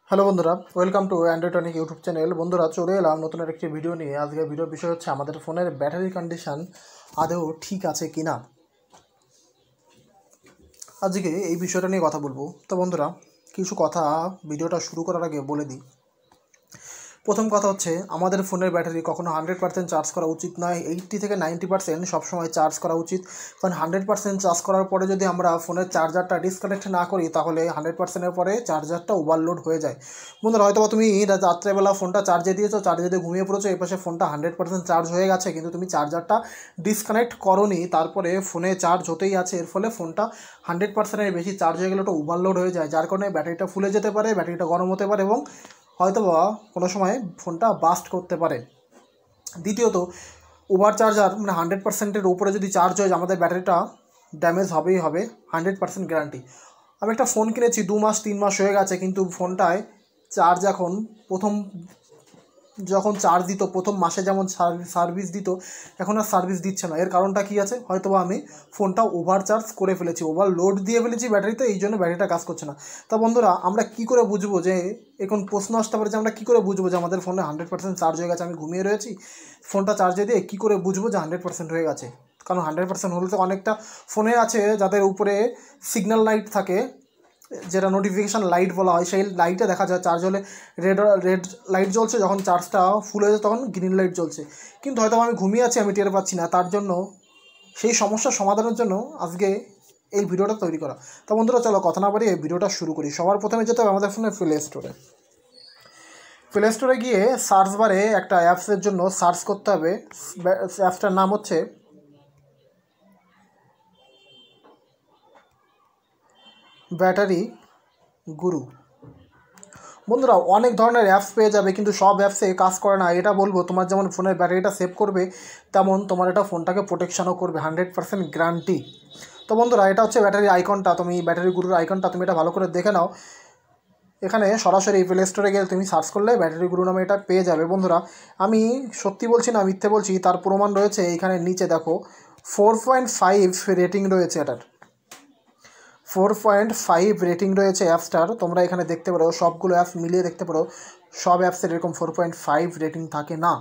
Hello বন্ধুরা, welcome to androidanik YouTube channel. বন্ধুরা, চলে এলাম নতুন একটি ভিডিও নিয়ে। আজকের ভিডিওর বিষয় হচ্ছে আমাদের ফোনের ব্যাটারি কন্ডিশন আদৌ ঠিক আছে কি না। আজকে এই বিষয়টা নিয়ে কথা বলবো। তো বন্ধুরা, কিছু কথা ভিডিওটা শুরু করার আগে বলে দিই। প্রথম কথা হচ্ছে, আমাদের ফোনের ব্যাটারি কখনো 100% চার্জ করা উচিত নয়। 80 থেকে 90% সবসময় চার্জ করা উচিত। কারণ 100% চার্জ করার পরে যদি আমরা ফোনের চার্জারটা ডিসকানেক্ট না করি, তাহলে 100%-এর পরে চার্জারটা ওভারলোড হয়ে যায়। বন্ধুরা, হয়তো তুমি রাত্রেবেলা ফোনটা চার্জে দিয়েছো, চার্জে দিয়ে ঘুমিয়ে পড়েছো, এই পাশে ফোনটা 100% চার্জ হয়ে গেছে, কিন্তু তুমি চার্জারটা ডিসকানেক্ট করোনি, তারপরে ফোনে চার্জ হতেই আছে। এর ফলে ফোনটা 100%-এর বেশি চার্জ হয়ে গেলে ওটা ওভারলোড হয়ে যায়, যার কারণে ব্যাটারিটা ফুলে যেতে পারে, ব্যাটারিটা গরম হতে পারে এবং হয়তো বা কোনো সময় ফোনটা বাস্ট করতে পারে। দ্বিতীয়ত, ওভার চার্জার 100%-এর উপরে যদি চার্জ হয়, আমাদের ব্যাটারিটা ড্যামেজ হবেই হবে, 100% গ্যারান্টি। আমি একটা ফোন কিনেছি 2 মাস 3 মাস হয়ে গেছে, কিন্তু ফোনটায় চার্জ এখন যখন চার্জ দিত প্রথম মাসে যেমন সার্ভিস দিত, এখন আর সার্ভিস দিচ্ছে না। এর কারণটা কী আছে? হয়তো আমি ফোনটা ওভার চার্জ করে ফেলেছি, ওভারলোড দিয়ে ফেলেছি ব্যাটারিতে, এই জন্য ব্যাটারিটা কাজ করছে না। তা বন্ধুরা, আমরা কী করে বুঝবো যে, এখন প্রশ্ন আসতে পারে যে আমরা কী করে বুঝবো যে আমাদের ফোনে 100% চার্জ হয়ে গেছে? আমি ঘুমিয়ে রয়েছি, ফোনটা চার্জে দিয়ে কী করে বুঝবো যে 100% হয়ে গেছে? কারণ 100% হলে তো অনেকটা ফোনে আছে যাদের উপরে সিগন্যাল লাইট থাকে, যেটা নোটিফিকেশান লাইট বলা হয়, সেই লাইটে দেখা যায় চার্জ হলে রেড লাইট জ্বলছে, যখন চার্জটা ফুল হয়ে যায় তখন গ্রিন লাইট জ্বলছে। কিন্তু হয়তো আমি ঘুমিয়ে আছি, আমি টের পাচ্ছি না। তার জন্য সেই সমস্যার সমাধানের জন্য আজকে এই ভিডিওটা তৈরি করা। তো বন্ধুরা, চলো কথা না বাড়িয়ে এই ভিডিওটা শুরু করি। সবার প্রথমে যেতে হবে আমাদের ফোনের প্লে স্টোরে গিয়ে সার্চ বারে একটা অ্যাপসের জন্য সার্চ করতে হবে। অ্যাপসটার নাম হচ্ছে ব্যাটারি গুরু। বন্ধুরা, অনেক ধরনের অ্যাপস পেয়ে যাবে, কিন্তু সব অ্যাপসে কাজ করে না। এটা বলবো, তোমার যেমন ফোনের ব্যাটারিটা সেভ করবে, তেমন তোমার এটা ফোনটাকে প্রোটেকশানও করবে, 100% গ্যারান্টি। তো বন্ধুরা, এটা হচ্ছে ব্যাটারি আইকনটা, তুমি ব্যাটারি গুরুর আইকনটা তুমি এটা ভালো করে দেখে নাও। এখানে সরাসরি প্লে স্টোরে গেলে তুমি সার্চ করলে ব্যাটারি গুরু নামে এটা পেয়ে যাবে। বন্ধুরা, আমি সত্যি বলছি না মিথ্যে বলছি, তার প্রমাণ রয়েছে। এইখানে নিচে দেখো 4.5 রেটিং রয়েছে, এটার 4.5 রেটিং রয়েছে অ্যাপসটার। তোমরা এখানে দেখতে পারো, সবগুলো অ্যাপস মিলিয়ে দেখতে পারো, সব অ্যাপসের এরকম 4.5 রেটিং থাকে না।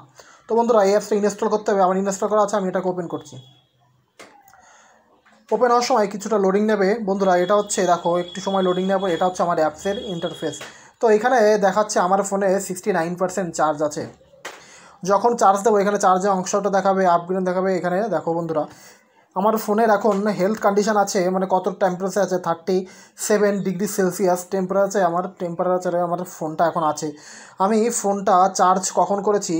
তো বন্ধুরা, এই অ্যাপসটা ইনস্টল করতে হবে। আমার ইনস্টল করা আছে, আমি এটাকে ওপেন করছি। ওপেন হওয়ার সময় কিছুটা লোডিং নেবে। বন্ধুরা, এটা হচ্ছে, দেখো একটু সময় লোডিং নেওয়ার পর এটা হচ্ছে আমার অ্যাপসের ইন্টারফেস। তো এখানে দেখাচ্ছে আমার ফোনে 69% চার্জ আছে। যখন চার্জ দেবো, এখানে চার্জের অংশটা দেখাবে, আপগ্রেড দেখাবে। এখানে দেখো বন্ধুরা, আমার ফোনের এখন হেলথ কন্ডিশন আছে, মানে কত টেম্পারেচার আছে, 37°C টেম্পারেচারে আমার ফোনটা এখন আছে। আমি ফোনটা চার্জ কখন করেছি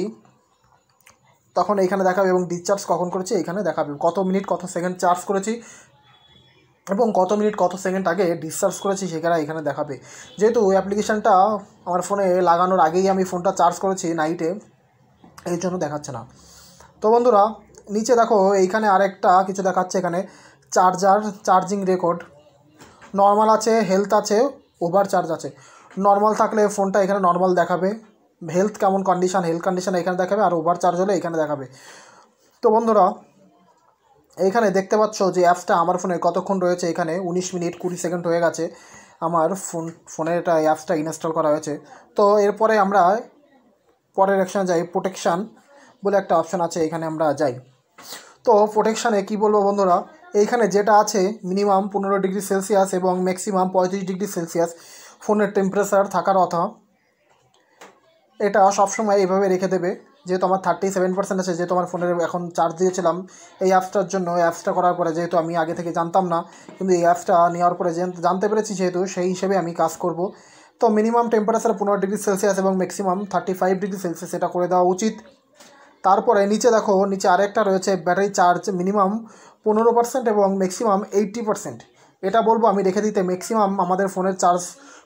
তখন এইখানে দেখাবে, এবং ডিসচার্জ কখন করেছি এইখানে দেখাবে। কত মিনিট কত সেকেন্ড চার্জ করেছি এবং কত মিনিট কত সেকেন্ড আগে ডিসচার্জ করেছি সেখানে এখানে দেখাবে। যেহেতু ওই অ্যাপ্লিকেশানটা আমার ফোনে লাগানোর আগেই আমি ফোনটা চার্জ করেছি নাইটে, এই জন্য দেখাচ্ছে না। তো বন্ধুরা, নিচে দেখো এইখানে আরেকটা কিছু দেখাচ্ছে, এখানে চার্জিং রেকর্ড, নর্মাল আছে, হেলথ আছে, ওভার চার্জ আছে। নর্মাল থাকলে ফোনটা এখানে নর্মাল দেখাবে, হেলথ কন্ডিশান এখানে দেখাবে, আর ওভার চার্জ হলে এখানে দেখাবে। তো বন্ধুরা, এইখানে দেখতে পাচ্ছ যে অ্যাপসটা আমার ফোনে কতক্ষণ রয়েছে। এখানে 19 মিনিট 20 সেকেন্ড হয়ে গেছে আমার ফোনে এটা অ্যাপসটা ইনস্টল করা হয়েছে। তো এরপরে আমরা পরের অপশানে যাই, প্রোটেকশান বলে একটা অপশান আছে, এখানে আমরা যাই। তো প্রোটেকশানে কী বলবো বন্ধুরা, এইখানে যেটা আছে মিনিমাম 15°C এবং ম্যাক্সিমাম 35°C ফোনের টেম্পারেচার থাকার কথা। এটা সবসময় এইভাবে রেখে দেবে। যেহেতু আমার 37% আছে, যেহেতু আমার ফোনের এখন চার্জ দিয়েছিলাম এই অ্যাপসটার জন্য, অ্যাপসটা করার পরে, যেহেতু আমি আগে থেকে জানতাম না, কিন্তু এই অ্যাপসটা নেওয়ার পরে জানতে পেরেছি, যেহেতু সেই হিসেবে আমি কাজ করব। তো মিনিমাম টেম্পারেচার 15°C এবং ম্যাক্সিমাম 35°C এটা করে দেওয়া উচিত। তারপরে নিচে দেখো, নিচে আরেকটা রয়েছে ব্যাটারি চার্জ মিনিমাম 15% এবং ম্যাক্সিমাম 80%। এটা বলবো আমি রেখে দিতে। ম্যাক্সিমাম আমাদের ফোনের চার্জ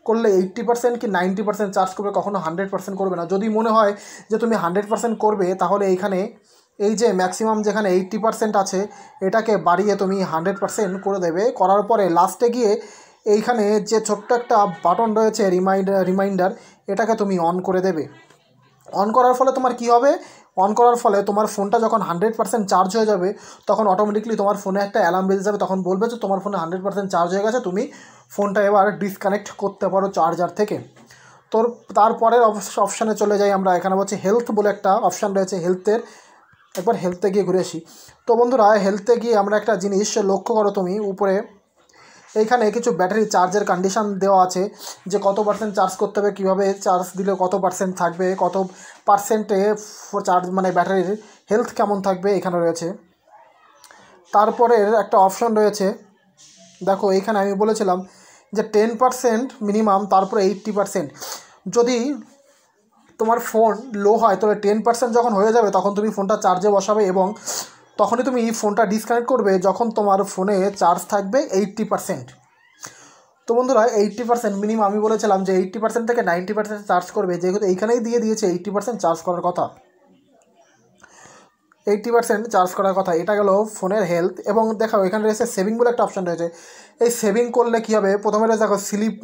করলে 80% কি 90% চার্জ করবে, কখনো 100% করবে না। যদি মনে হয় যে তুমি 100% করবে, তাহলে এইখানে এই যে ম্যাক্সিমাম যেখানে 80% আছে, এটাকে বাড়িয়ে তুমি 100% করে দেবে। করার পরে লাস্টে গিয়ে এইখানে যে ছোট্ট একটা বাটন রয়েছে রিমাইন্ডার, এটাকে তুমি অন করে দেবে। অন করার ফলে তোমার কী হবে? অন করার ফলে তোমার ফোনটা যখন 100% চার্জ হয়ে যাবে, তখন অটোমেটিকলি তোমার ফোনে একটা অ্যালার্ম বেজে যাবে, তখন বলবে যে তোমার ফোনে 100% চার্জ হয়ে গেছে, তুমি ফোনটা এবার ডিসকানেক্ট করতে পারো চার্জার থেকে। তোর তারপরের অপশানে চলে যাই আমরা। এখানে হচ্ছে হেলথ বলে একটা অপশান রয়েছে, হেলথের একবার হেলথে গিয়ে ঘুরে আসি। তো বন্ধুরা হেলথে গিয়ে আমরা একটা জিনিস লক্ষ্য করো তুমি, উপরে এইখানে কিছু ব্যাটারি চার্জের কন্ডিশান দেওয়া আছে যে কত পার্সেন্ট চার্জ করতে হবে, কীভাবে চার্জ দিলে কত পার্সেন্ট থাকবে, কত পার্সেন্টে চার্জ মানে ব্যাটারির হেলথ কেমন থাকবে এখানে রয়েছে। তারপরের একটা অপশন রয়েছে, দেখো এইখানে আমি বলেছিলাম যে 10% মিনিমাম, তারপরে 80%। যদি তোমার ফোন লো হয় তাহলে 10% যখন হয়ে যাবে তখন তুমি ফোনটা চার্জে বসাবে এবং তখনই তুমি ফোনটা ডিসকানেক্ট করবে যখন তোমার ফোনে চার্জ থাকবে 80%। তো বন্ধুরা 80% মিনিমাম আমি বলেছিলাম যে 80% থেকে 90% চার্জ করবে, যেহেতু এইখানেই দিয়ে দিয়েছে 80% চার্জ করার কথা, 80% চার্জ করার কথা। এটা গেল ফোনের হেলথ। এবং দেখাও এখানে রয়েছে সেভিং বলে একটা অপশান রয়েছে। এই সেভিং করলে কী হবে, প্রথমে রয়েছে দেখো স্লিপ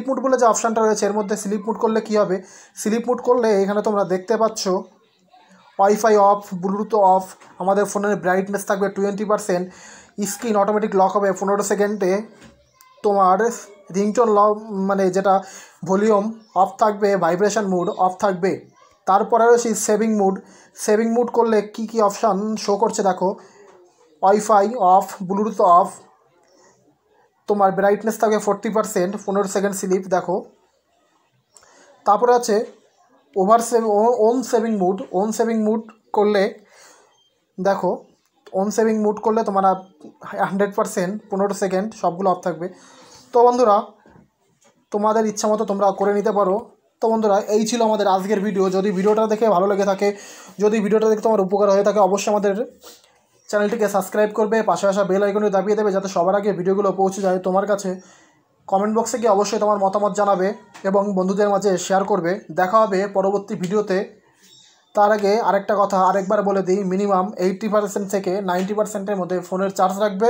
মুড বলে যে অপশানটা রয়েছে, এর মধ্যে স্লিপ মুড করলে কী হবে, স্লিপ মুড করলে এখানে তোমরা দেখতে পাচ্ছ ওয়াইফাই অফ, ব্লুটুথ অফ, আমাদের ফোনের ব্রাইটনেস থাকবে 20%, স্ক্রিন অটোমেটিক লক হবে 15 সেকেন্ডে, তোমার রিংটোন মানে যেটা ভলিউম অফ থাকবে, ভাইব্রেশন মুড অফ থাকবে। তারপরে রয়েছে সেভিং মুড করলে কি কি অপশান শো করছে দেখো, ওয়াইফাই অফ, ব্লুটুথ অফ, তোমার ব্রাইটনেস থাকবে 40%, 15 সেকেন্ড স্লিপ দেখো। তারপরে আছে ওন সেভিং মুড করলে দেখো, তোমরা 100%, 15 সেকেন্ড সবগুলো অফ থাকবে। তো বন্ধুরা তোমাদের ইচ্ছা মতো তোমরা করে নিতে পারো। তো বন্ধুরা এই ছিল আমাদের আজকের ভিডিও। যদি ভিডিওটা দেখে ভালো লেগে থাকে, যদি ভিডিওটা দেখে তোমার উপকার হয়ে থাকে, অবশ্যই আমাদের চ্যানেলটিকে সাবস্ক্রাইব করবে, পাশে আসা বেল আইকনে দাবিয়ে দেবে যাতে সবার আগে ভিডিওগুলো পৌঁছে যায় তোমার কাছে। কমেন্ট বক্সে গিয়ে অবশ্যই তোমার মতামত জানাবে এবং বন্ধুদের মাঝে শেয়ার করবে। দেখা হবে পরবর্তী ভিডিওতে। তার আগে আরেকটা কথা আরেকবার বলে দিই, মিনিমাম 80% থেকে 90%-এর মধ্যে ফোনের চার্জ রাখবে।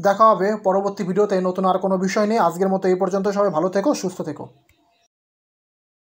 দেখা হবে পরবর্তী ভিডিওতে নতুন আর কোনো বিষয় নেই। আজকের মতো এই পর্যন্ত। সবাই ভালো থেকো, সুস্থ থেকো।